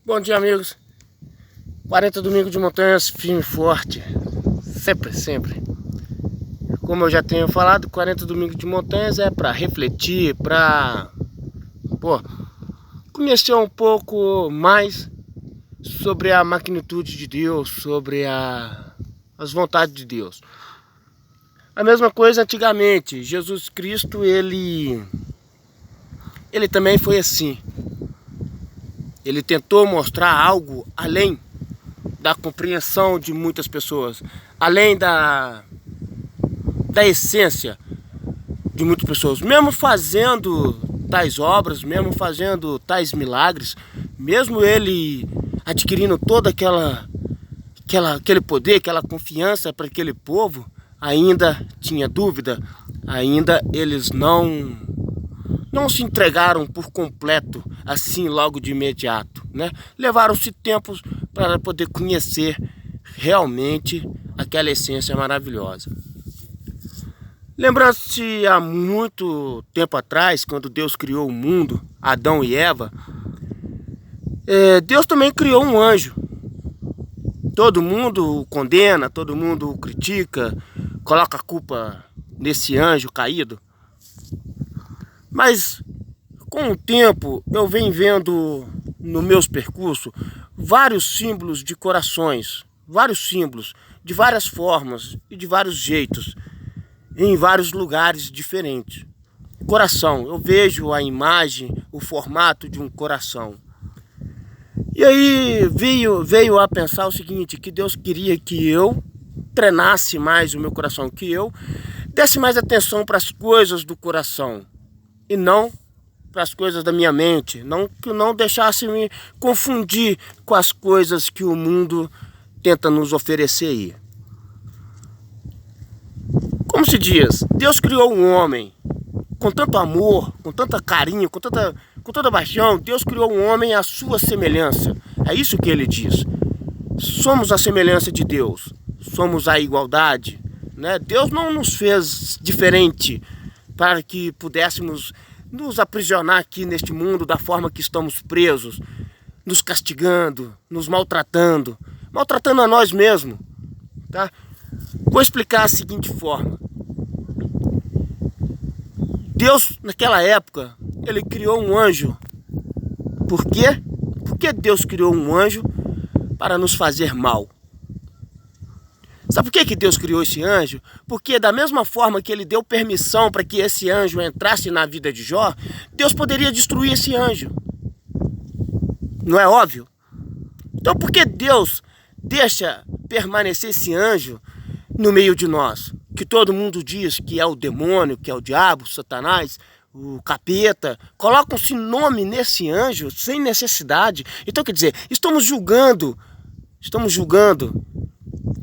Bom dia, amigos. 40 domingos de montanhas, firme e forte. Sempre, sempre. Como eu já tenho falado, 40 domingos de montanhas é para refletir, para conhecer um pouco mais sobre a magnitude de Deus, sobre as vontades de Deus. A mesma coisa antigamente. Jesus Cristo, ele também foi assim. Ele tentou mostrar algo além da compreensão de muitas pessoas, além da essência de muitas pessoas. Mesmo fazendo tais obras, mesmo fazendo tais milagres, mesmo ele adquirindo todo aquele poder, aquela confiança para aquele povo, ainda tinha dúvida, ainda eles não se entregaram por completo, assim logo de imediato, né? Levaram-se tempos para poder conhecer realmente aquela essência maravilhosa. Lembrando-se há muito tempo atrás, quando Deus criou o mundo, Adão e Eva, Deus também criou um anjo. Todo mundo o condena, todo mundo o critica, coloca a culpa nesse anjo caído. Mas com o tempo eu venho vendo no meus percursos vários símbolos de corações, vários símbolos de várias formas e de vários jeitos, em vários lugares diferentes. Coração, eu vejo a imagem, o formato de um coração. E aí veio a pensar o seguinte, que Deus queria que eu treinasse mais o meu coração, que eu desse mais atenção para as coisas do coração e não para as coisas da minha mente, que eu não deixasse me confundir com as coisas que o mundo tenta nos oferecer aí. Como se diz, Deus criou um homem com tanto amor, com tanto carinho, com toda paixão. Deus criou um homem à sua semelhança. É isso que ele diz. Somos a semelhança de Deus, somos a igualdade, né? Deus não nos fez diferente para que pudéssemos nos aprisionar aqui neste mundo da forma que estamos presos, nos castigando, nos maltratando a nós mesmos, tá? Vou explicar da seguinte forma. Deus, naquela época, ele criou um anjo. Por quê? Por que Deus criou um anjo para nos fazer mal? Sabe por que Deus criou esse anjo? Porque da mesma forma que ele deu permissão para que esse anjo entrasse na vida de Jó, Deus poderia destruir esse anjo. Não é óbvio? Então por que Deus deixa permanecer esse anjo no meio de nós? Que todo mundo diz que é o demônio, que é o diabo, Satanás, o capeta. Colocam-se nome nesse anjo sem necessidade. Então quer dizer, estamos julgando.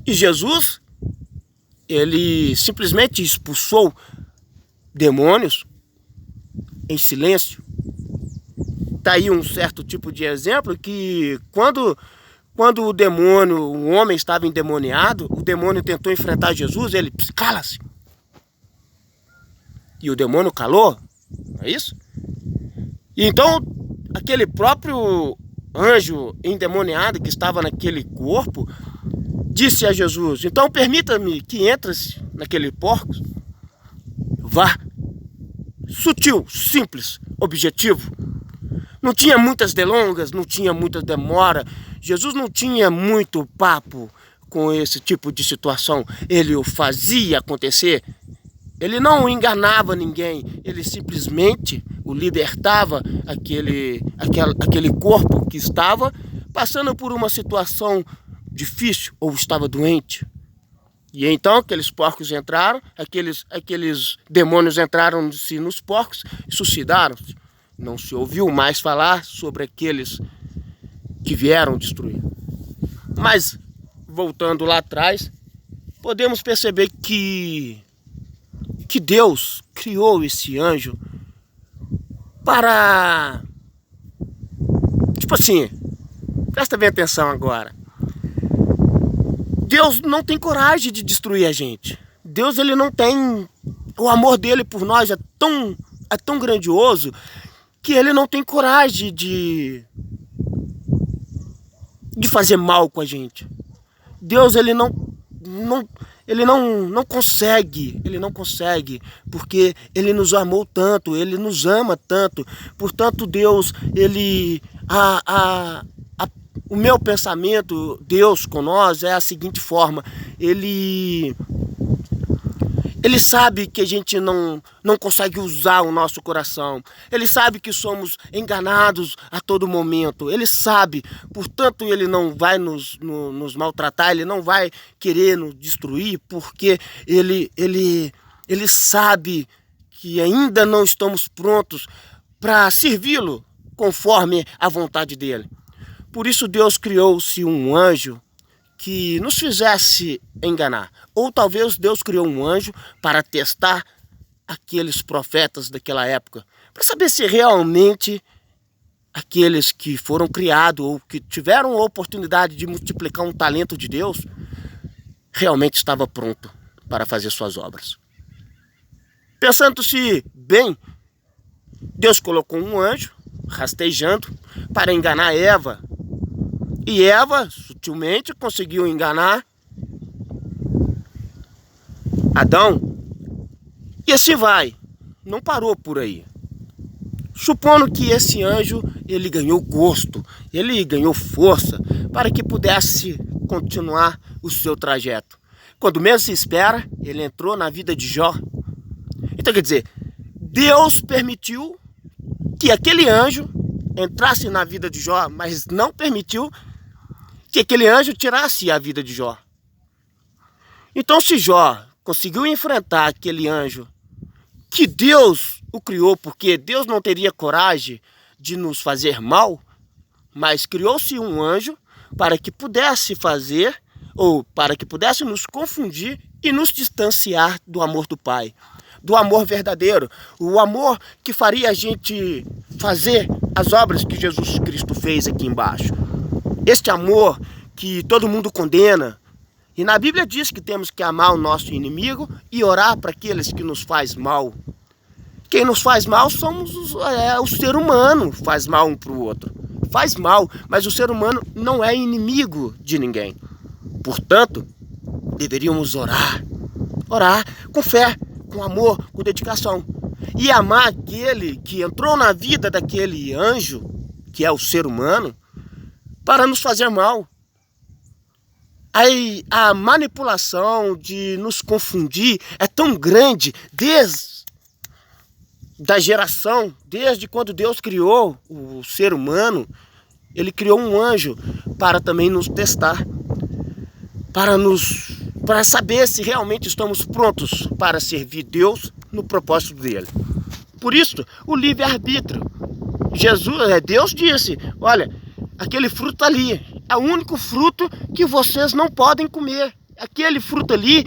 E Jesus, ele simplesmente expulsou demônios em silêncio. Está aí um certo tipo de exemplo que quando o homem estava endemoniado, o demônio tentou enfrentar Jesus, ele cala-se. E o demônio calou, não é isso? E então, aquele próprio anjo endemoniado que estava naquele corpo, disse a Jesus, então permita-me que entres naquele porco. Vá. Sutil, simples, objetivo. Não tinha muitas delongas, não tinha muita demora. Jesus não tinha muito papo com esse tipo de situação. Ele o fazia acontecer. Ele não enganava ninguém. Ele simplesmente o libertava, aquele corpo que estava passando por uma situação difícil ou estava doente. E então aqueles porcos entraram, aqueles demônios entraram-se nos porcos e suicidaram-se. Não se ouviu mais falar sobre aqueles que vieram destruir. Mas, voltando lá atrás, podemos perceber que Deus criou esse anjo para... Tipo assim, presta bem atenção agora. Deus não tem coragem de destruir a gente. Deus, ele não tem... O amor dele por nós é tão grandioso que ele não tem coragem de de fazer mal com a gente. Deus, ele não consegue, porque ele nos amou tanto, ele nos ama tanto. Portanto, Deus, o meu pensamento, Deus com nós, é a seguinte forma: Ele sabe que a gente não consegue usar o nosso coração. Ele sabe que somos enganados a todo momento. Ele sabe, portanto, ele não vai nos maltratar, ele não vai querer nos destruir, porque ele sabe que ainda não estamos prontos para servi-lo conforme a vontade dele. Por isso Deus criou-se um anjo que nos fizesse enganar. Ou talvez Deus criou um anjo para testar aqueles profetas daquela época, para saber se realmente aqueles que foram criados ou que tiveram a oportunidade de multiplicar um talento de Deus, realmente estava pronto para fazer suas obras. Pensando-se bem, Deus colocou um anjo rastejando para enganar Eva. E Eva, sutilmente, conseguiu enganar Adão. E assim vai. Não parou por aí. Supondo que esse anjo, ele ganhou gosto, ele ganhou força para que pudesse continuar o seu trajeto. Quando menos se espera, ele entrou na vida de Jó. Então, quer dizer, Deus permitiu que aquele anjo entrasse na vida de Jó, mas não permitiu que aquele anjo tirasse a vida de Jó. Então, se Jó conseguiu enfrentar aquele anjo, que Deus o criou, porque Deus não teria coragem de nos fazer mal, mas criou-se um anjo para que pudesse fazer, ou para que pudesse nos confundir e nos distanciar do amor do Pai, do amor verdadeiro, o amor que faria a gente fazer as obras que Jesus Cristo fez aqui embaixo. Este amor que todo mundo condena. E na Bíblia diz que temos que amar o nosso inimigo e orar para aqueles que nos faz mal. Quem nos faz mal somos o ser humano, faz mal um para o outro. Faz mal, mas o ser humano não é inimigo de ninguém. Portanto, deveríamos orar. Orar com fé, com amor, com dedicação. E amar aquele que entrou na vida daquele anjo, que é o ser humano, para nos fazer mal. Aí a manipulação de nos confundir é tão grande desde da geração, desde quando Deus criou o ser humano. Ele criou um anjo para também nos testar, para saber se realmente estamos prontos para servir Deus no propósito dele. Por isso, o livre-arbítrio. Deus disse: olha, aquele fruto ali é o único fruto que vocês não podem comer. Aquele fruto ali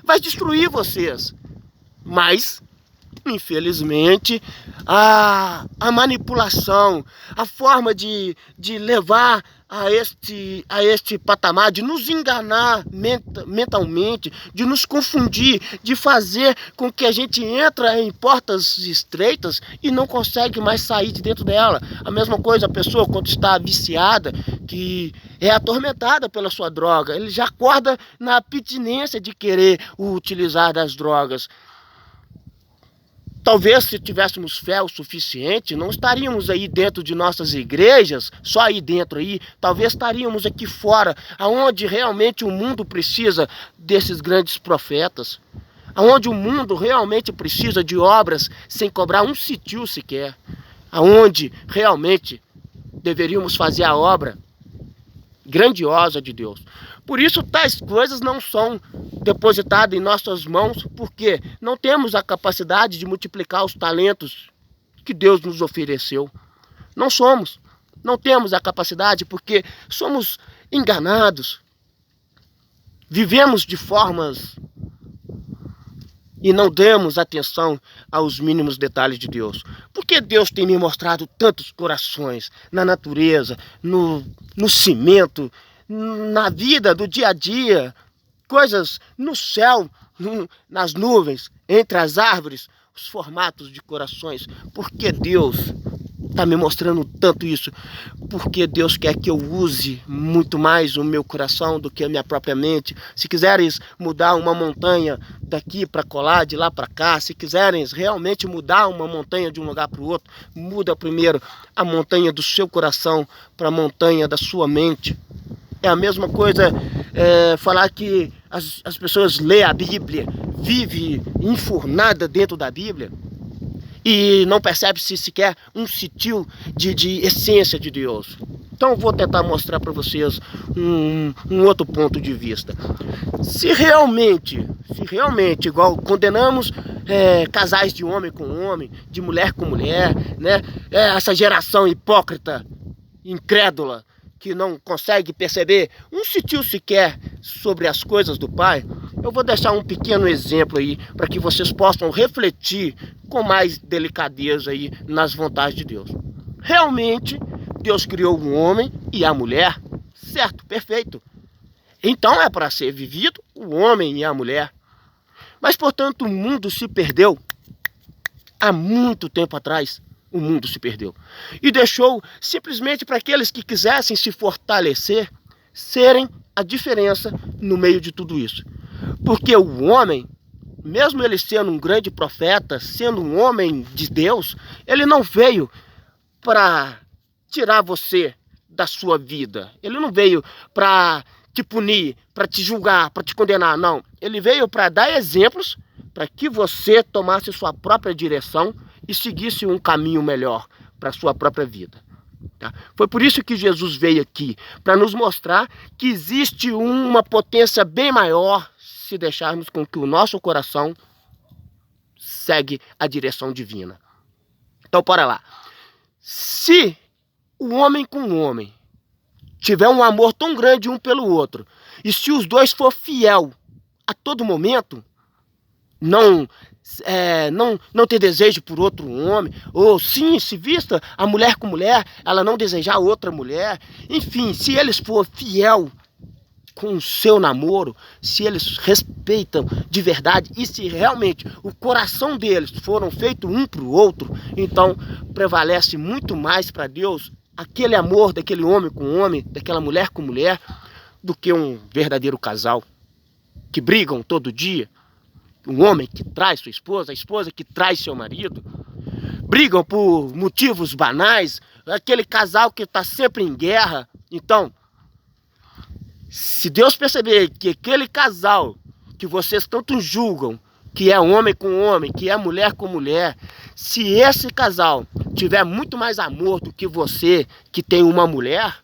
vai destruir vocês. Mas, infelizmente, a manipulação, a forma de levar a este patamar, de nos enganar mentalmente, de nos confundir, de fazer com que a gente entre em portas estreitas e não consegue mais sair de dentro dela. A mesma coisa a pessoa quando está viciada, que é atormentada pela sua droga, ele já acorda na abstinência de querer utilizar das drogas. Talvez se tivéssemos fé o suficiente, não estaríamos aí dentro de nossas igrejas, só aí dentro aí, talvez estaríamos aqui fora, aonde realmente o mundo precisa desses grandes profetas, aonde o mundo realmente precisa de obras sem cobrar um citil sequer, aonde realmente deveríamos fazer a obra grandiosa de Deus. Por isso tais coisas não são depositadas em nossas mãos, porque não temos a capacidade de multiplicar os talentos que Deus nos ofereceu. Não temos a capacidade, porque somos enganados, vivemos de formas e não damos atenção aos mínimos detalhes de Deus. Porque Deus tem me mostrado tantos corações na natureza, no cimento, na vida do dia a dia, coisas no céu, nas nuvens, entre as árvores, os formatos de corações. Porque Deus está me mostrando tanto isso? Porque Deus quer que eu use muito mais o meu coração do que a minha própria mente. Se quiseres mudar uma montanha daqui para colar, de lá para cá, se quiserem realmente mudar uma montanha de um lugar para o outro, muda primeiro a montanha do seu coração para a montanha da sua mente. É a mesma coisa falar que as pessoas lêem a Bíblia, vivem enfurnada dentro da Bíblia, e não percebe-se sequer um sutil de essência de Deus. Então eu vou tentar mostrar para vocês um outro ponto de vista. Se realmente, igual condenamos casais de homem com homem, de mulher com mulher, né? Essa geração hipócrita, incrédula, que não consegue perceber um sutil sequer sobre as coisas do Pai, eu vou deixar um pequeno exemplo aí para que vocês possam refletir com mais delicadeza aí nas vontades de Deus. Realmente, Deus criou o homem e a mulher, certo? Perfeito. Então é para ser vivido o homem e a mulher. Mas, portanto, o mundo se perdeu há muito tempo atrás. O mundo se perdeu e deixou simplesmente para aqueles que quisessem se fortalecer serem a diferença no meio de tudo isso. Porque o homem, mesmo ele sendo um grande profeta, sendo um homem de Deus, ele não veio para tirar você da sua vida. Ele não veio para te punir, para te julgar, para te condenar, não. Ele veio para dar exemplos para que você tomasse sua própria direção e seguisse um caminho melhor para a sua própria vida. Tá? Foi por isso que Jesus veio aqui, para nos mostrar que existe uma potência bem maior se deixarmos com que o nosso coração segue a direção divina. Então, bora lá. Se o homem com o homem tiver um amor tão grande um pelo outro, e se os dois for fiel a todo momento, não ter desejo por outro homem, ou sim, se vista a mulher com mulher, ela não desejar outra mulher, enfim, se eles for fiel com o seu namoro, se eles respeitam de verdade e se realmente o coração deles foram feitos um para o outro, então prevalece muito mais para Deus aquele amor daquele homem com homem, daquela mulher com mulher, do que um verdadeiro casal que brigam todo dia. Um homem que traz sua esposa, a esposa que traz seu marido, brigam por motivos banais, aquele casal que está sempre em guerra. Então, se Deus perceber que aquele casal que vocês tanto julgam, que é homem com homem, que é mulher com mulher, se esse casal tiver muito mais amor do que você que tem uma mulher,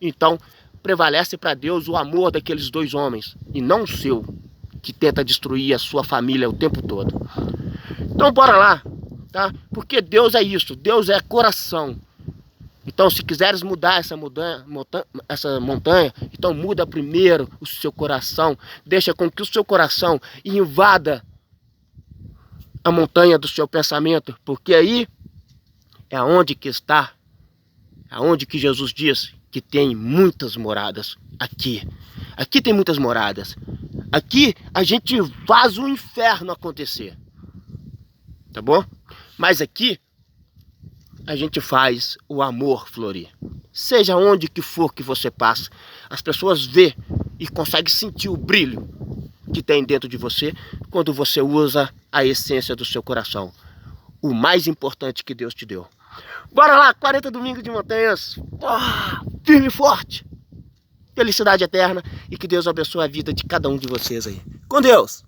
então prevalece para Deus o amor daqueles dois homens e não o seu, que tenta destruir a sua família o tempo todo. Então bora lá, tá? Porque Deus é isso, Deus é coração. Então se quiseres mudar essa montanha, então muda primeiro o seu coração. Deixa com que o seu coração invada a montanha do seu pensamento, porque aí é onde que está, aonde que Jesus diz que tem muitas moradas. Aqui tem muitas moradas. Aqui a gente faz o inferno acontecer, tá bom? Mas aqui a gente faz o amor florir. Seja onde que for que você passa, as pessoas vê e conseguem sentir o brilho que tem dentro de você quando você usa a essência do seu coração, o mais importante que Deus te deu. Bora lá, 40 domingos de montanhas, firme e forte. Felicidade eterna e que Deus abençoe a vida de cada um de vocês aí. Com Deus!